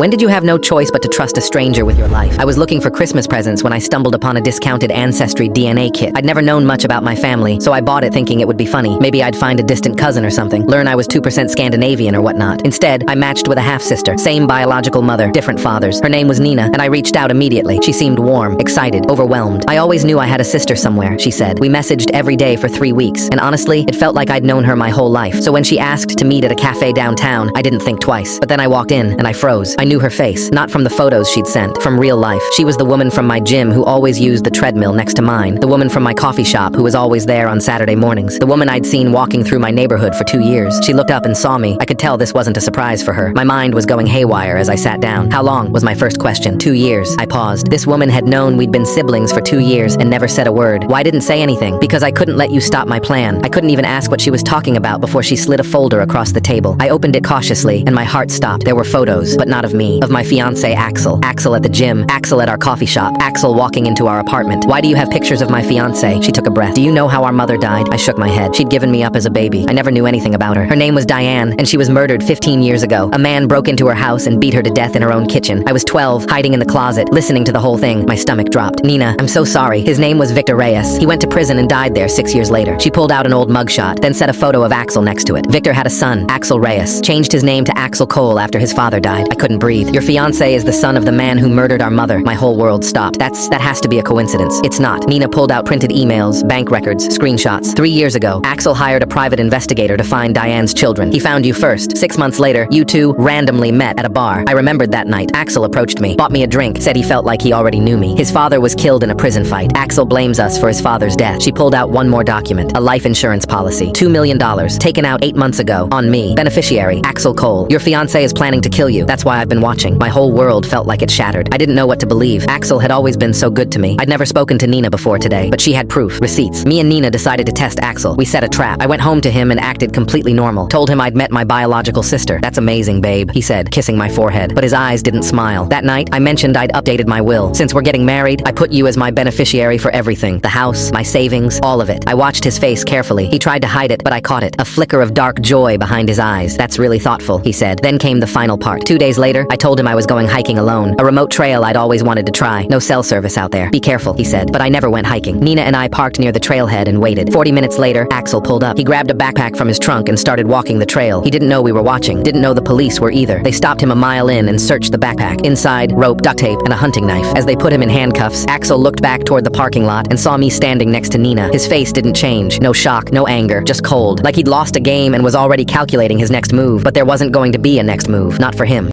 When did you have no choice but to trust a stranger with your life? I was looking for Christmas presents when I stumbled upon a discounted Ancestry DNA kit. I'd never known much about my family, so I bought it thinking it would be funny. Maybe I'd find a distant cousin or something, learn I was 2% Scandinavian or whatnot. Instead, I matched with a half-sister, same biological mother, different fathers. Her name was Nina, and I reached out immediately. She seemed warm, excited, overwhelmed. I always knew I had a sister somewhere, she said. We messaged every day for 3 weeks, and honestly, it felt like I'd known her my whole life. So when she asked to meet at a cafe downtown, I didn't think twice. But then I walked in, and I froze. I knew her face, not from the photos she'd sent, from real life. She was the woman from my gym who always used the treadmill next to mine, the woman from my coffee shop who was always there on Saturday mornings, the woman I'd seen walking through my neighborhood for 2 years. She looked up and saw me. I could tell this wasn't a surprise for her. My mind was going haywire as I sat down. How long was my first question? 2 years. I paused. This woman had known we'd been siblings for 2 years and never said a word. Why didn't say anything? Because I couldn't let you stop my plan. I couldn't even ask what she was talking about before she slid a folder across the table. I opened it cautiously and my heart stopped. There were photos, but not of me. Of my fiancé Axel. Axel at the gym. Axel at our coffee shop. Axel walking into our apartment. Why do you have pictures of my fiancé? She took a breath. Do you know how our mother died? I shook my head. She'd given me up as a baby. I never knew anything about her. Her name was Diane, and she was murdered 15 years ago. A man broke into her house and beat her to death in her own kitchen. I was 12, hiding in the closet, listening to the whole thing. My stomach dropped. Nina, I'm so sorry. His name was Victor Reyes. He went to prison and died there 6 years later. She pulled out an old mugshot, then set a photo of Axel next to it. Victor had a son, Axel Reyes. Changed his name to Axel Cole after his father died. I couldn't breathe. Your fiancé is the son of the man who murdered our mother. My whole world stopped. That has to be a coincidence. It's not. Nina pulled out printed emails, bank records, screenshots. 3 years ago, Axel hired a private investigator to find Diane's children. He found you first. 6 months later, you two randomly met at a bar. I remembered that night. Axel approached me, bought me a drink, said he felt like he already knew me. His father was killed in a prison fight. Axel blames us for his father's death. She pulled out one more document, a life insurance policy. $2 million, taken out 8 months ago, on me. Beneficiary, Axel Cole. Your fiancé is planning to kill you. That's why I've been watching. My whole world felt like it shattered. I didn't know what to believe. Axel had always been so good to me. I'd never spoken to Nina before today, but she had proof, receipts. Me and Nina decided to test Axel. We set a trap. I went home to him and acted completely normal. Told him I'd met my biological sister. That's amazing, babe, he said, kissing my forehead. But his eyes didn't smile. That night, I mentioned I'd updated my will. Since we're getting married, I put you as my beneficiary for everything. The house, my savings, all of it. I watched his face carefully. He tried to hide it, but I caught it. A flicker of dark joy behind his eyes. That's really thoughtful, he said. Then came the final part. 2 days later, I told him I was going hiking alone. A remote trail I'd always wanted to try. No cell service out there. Be careful, he said. But I never went hiking. Nina and I parked near the trailhead and waited. 40 minutes later, Axel pulled up. He grabbed a backpack from his trunk and started walking the trail. He didn't know we were watching. Didn't know the police were either. They stopped him a mile in and searched the backpack. Inside, rope, duct tape, and a hunting knife. As they put him in handcuffs, Axel looked back toward the parking lot and saw me standing next to Nina. His face didn't change. No shock, no anger, just cold. Like he'd lost a game and was already calculating his next move. But there wasn't going to be a next move. Not for him.